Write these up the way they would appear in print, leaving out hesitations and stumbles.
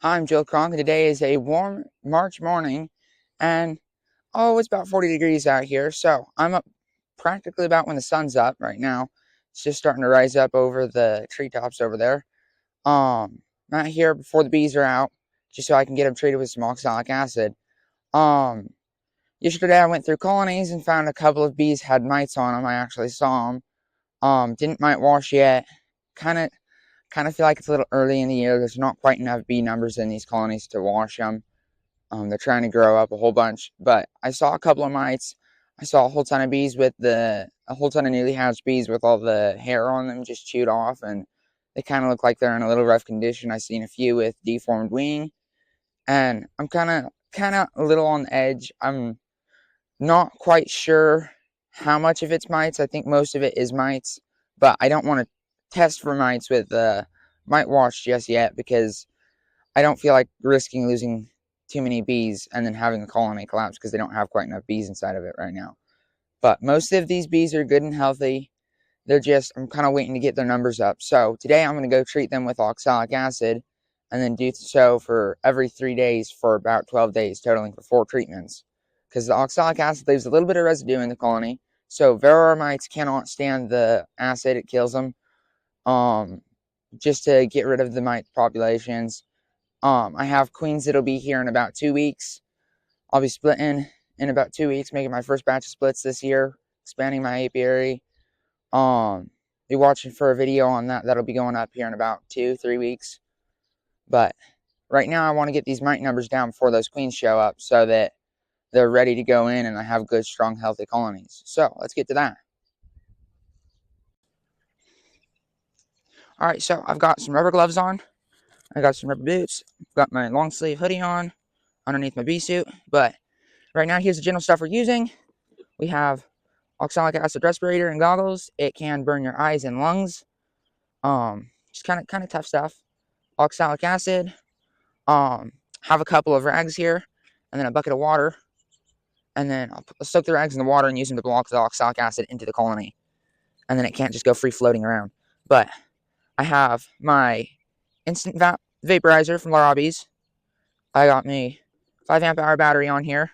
Hi, I'm Joe Kronk, and today is a warm March morning, and it's about 40 degrees out here, so I'm up practically about when the sun's up right now. It's just starting to rise up over the treetops over there. I'm out here before the bees are out, just so I can get them treated with some oxalic acid. Um, Yesterday I went through colonies and found a couple of bees had mites on them. I actually saw them. Didn't mite wash yet. Kind of feel like it's a little early in the year. There's not quite enough bee numbers in these colonies to wash them. They're trying to grow up a whole bunch, but I saw a couple of mites. I saw a whole ton of bees a whole ton of newly hatched bees with all the hair on them just chewed off, and they kind of look like they're in a little rough condition. I've seen a few with deformed wing, and I'm kind of a little on the edge. I'm not quite sure how much of it's mites. I think most of it is mites, but I don't want to test for mites with mite wash just yet because I don't feel like risking losing too many bees and then having the colony collapse because they don't have quite enough bees inside of it right now. But most of these bees are good and healthy. I'm kind of waiting to get their numbers up. So today I'm going to go treat them with oxalic acid and then do so for every 3 days for about 12 days, totaling for 4 treatments. Because the oxalic acid leaves a little bit of residue in the colony. So Varroa mites cannot stand the acid, it kills them. Just to get rid of the mite populations. I have queens that'll be here in about 2 weeks. I'll be splitting in about 2 weeks, making my first batch of splits this year, expanding my apiary. Be watching for a video on that. That'll be going up here in about 2-3 weeks. But right now I want to get these mite numbers down before those queens show up so that they're ready to go in and I have good, strong, healthy colonies. So let's get to that. All right, so I've got some rubber gloves on. I got some rubber boots. I've got my long sleeve hoodie on underneath my bee suit. But right now, here's the general stuff we're using. We have oxalic acid respirator and goggles. It can burn your eyes and lungs. Just kind of tough stuff. Oxalic acid. Have a couple of rags here, and then a bucket of water. And then I'll soak the rags in the water and use them to block the oxalic acid into the colony. And then it can't just go free floating around. But I have my instant vaporizer from Larabi's. I got me 5 amp hour battery on here.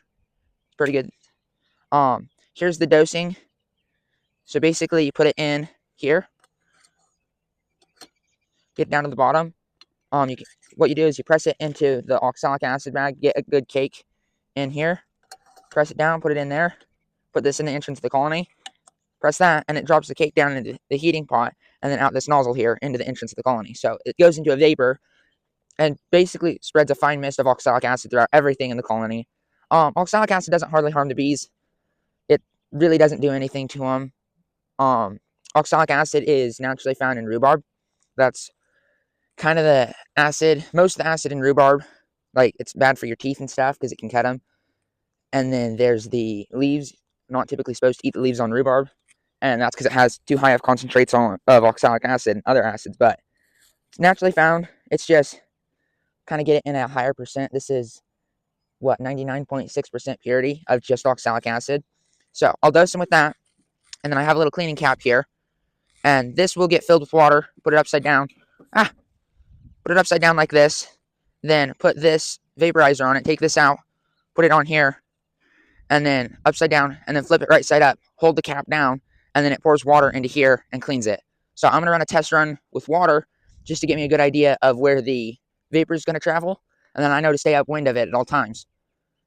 Pretty good. Here's the dosing. So basically, you put it in here, get down to the bottom. What you do is you press it into the oxalic acid bag, get a good cake in here, press it down, put it in there, put this in the entrance of the colony, press that, and it drops the cake down into the heating pot, and then out this nozzle here into the entrance of the colony. So it goes into a vapor and basically spreads a fine mist of oxalic acid throughout everything in the colony. Oxalic acid doesn't hardly harm the bees. It really doesn't do anything to them. Oxalic acid is naturally found in rhubarb. That's kind of the acid, most of the acid in rhubarb. Like, it's bad for your teeth and stuff because it can cut them. And then there's the leaves. Not typically supposed to eat the leaves on rhubarb, and that's because it has too high of concentrates of oxalic acid and other acids. But it's naturally found. It's just kind of get it in a higher percent. This is what, 99.6% purity of just oxalic acid. So I'll dose them with that, and then I have a little cleaning cap here, and this will get filled with water. Put it upside down. Put it upside down like this. Then put this vaporizer on it. Take this out. Put it on here. And then upside down. And then flip it right side up. Hold the cap down. And then it pours water into here and cleans it. So I'm going to run a test run with water just to get me a good idea of where the vapor is going to travel. And then I know to stay upwind of it at all times.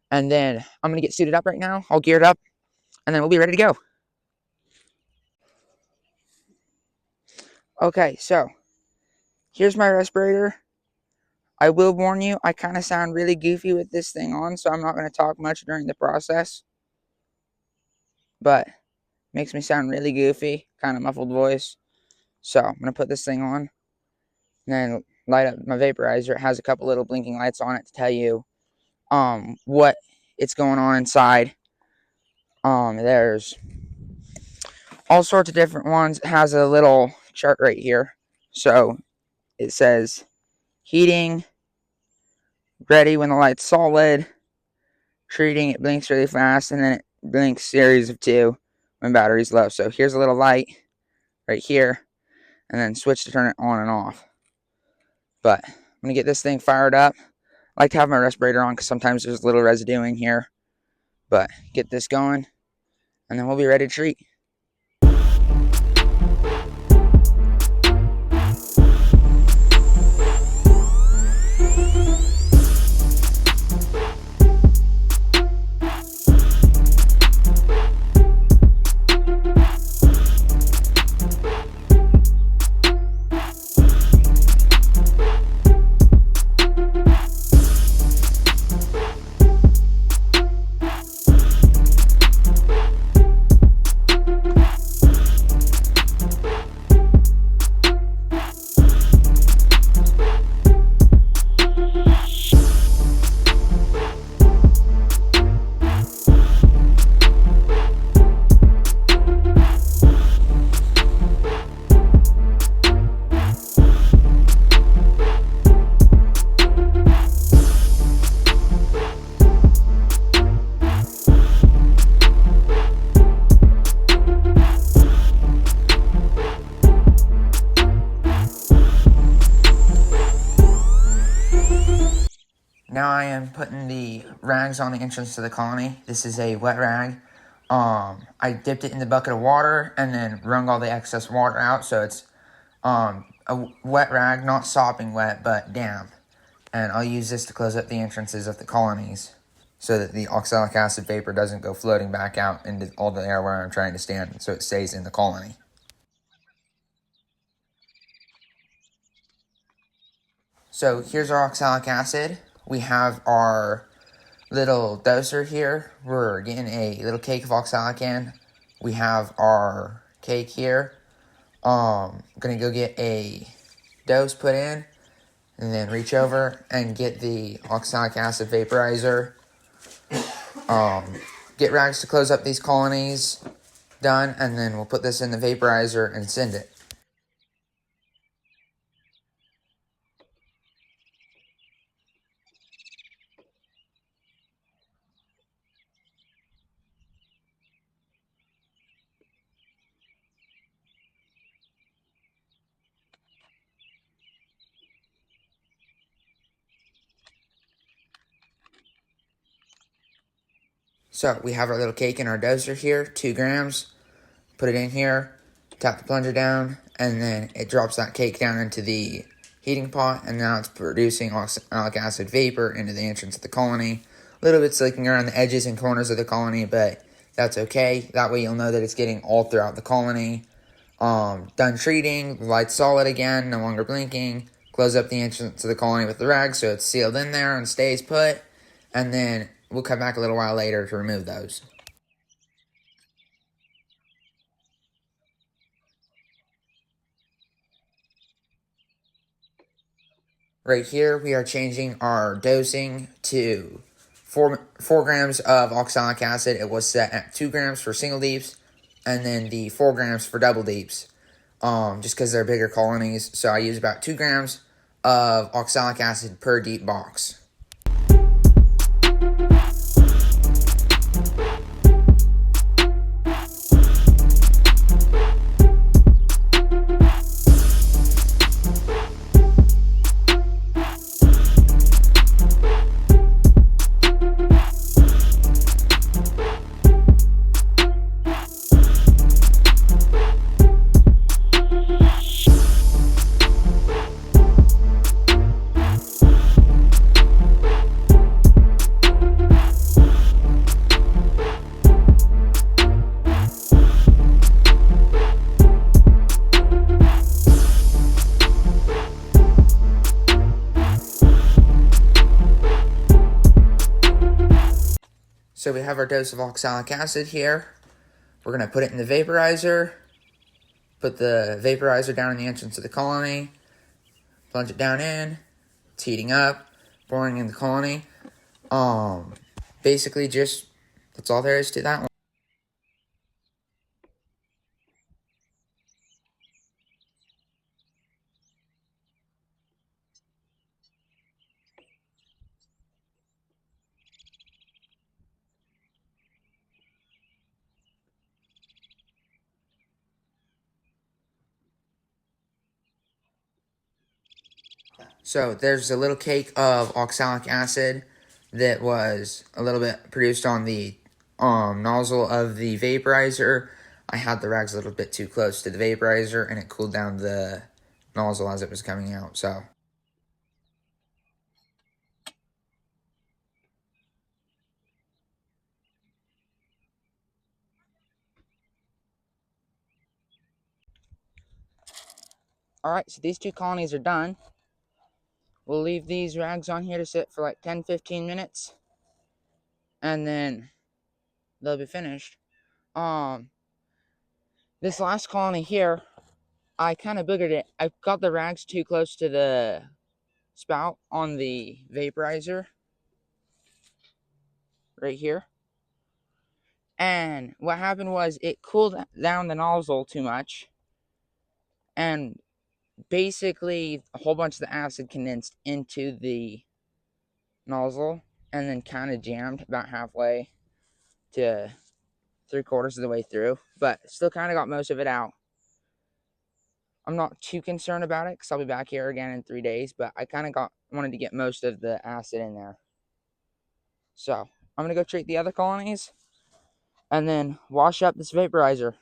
And then I'm going to get suited up right now. I'll gear it up. And then we'll be ready to go. Okay, so here's my respirator. I will warn you, I kind of sound really goofy with this thing on, so I'm not going to talk much during the process. But makes me sound really goofy, kind of muffled voice. So I'm going to put this thing on and then light up my vaporizer. It has a couple little blinking lights on it to tell you what it's going on inside. There's all sorts of different ones. It has a little chart right here. So it says heating, ready when the light's solid, treating, it blinks really fast, and then it blinks series of 2 when battery's low. So here's a little light right here, and then switch to turn it on and off. But going to get this thing fired up. I like to have my respirator on because sometimes there's a little residue in here. But get this going, and then we'll be ready to treat. Now I am putting the rags on the entrance to the colony. This is a wet rag. I dipped it in the bucket of water and then wrung all the excess water out, so it's a wet rag, not sopping wet, but damp. And I'll use this to close up the entrances of the colonies so that the oxalic acid vapor doesn't go floating back out into all the air where I'm trying to stand, so it stays in the colony. So here's our oxalic acid. We have our little doser here. We're getting a little cake of oxalic in. We have our cake here. Gonna go get a dose put in, and then reach over and get the oxalic acid vaporizer. Get rags to close up these colonies done, and then we'll put this in the vaporizer and send it. So we have our little cake in our doser here, 2 grams. Put it in here, tap the plunger down, and then it drops that cake down into the heating pot, and now it's producing oxalic acid vapor into the entrance of the colony. A little bit slicking around the edges and corners of the colony, but that's okay. That way you'll know that it's getting all throughout the colony. Done treating, the light's solid again, no longer blinking. Close up the entrance of the colony with the rag so it's sealed in there and stays put, and then we'll come back a little while later to remove those. Right here, we are changing our dosing to 4 grams of oxalic acid. It was set at 2 grams for single deeps, and then the 4 grams for double deeps, just because they're bigger colonies. So I use about 2 grams of oxalic acid per deep box. So we have our dose of oxalic acid here. We're going to put it in the vaporizer. Put the vaporizer down in the entrance of the colony. Plunge it down in. It's heating up. Pouring in the colony. Basically just, that's all there is to that one. So there's a little cake of oxalic acid that was a little bit produced on the nozzle of the vaporizer. I had the rags a little bit too close to the vaporizer and it cooled down the nozzle as it was coming out. So alright, so these two colonies are done. We'll leave these rags on here to sit for like 10-15 minutes and then they'll be finished. This last colony here, I kind of boogered it. I got the rags too close to the spout on the vaporizer right here. And what happened was it cooled down the nozzle too much. And basically a whole bunch of the acid condensed into the nozzle and then kind of jammed about halfway to 3/4 of the way through. But still kind of got most of it out. I'm not too concerned about it because I'll be back here again in 3 days. But I kind of wanted to get most of the acid in there. So I'm going to go treat the other colonies and then wash up this vaporizer.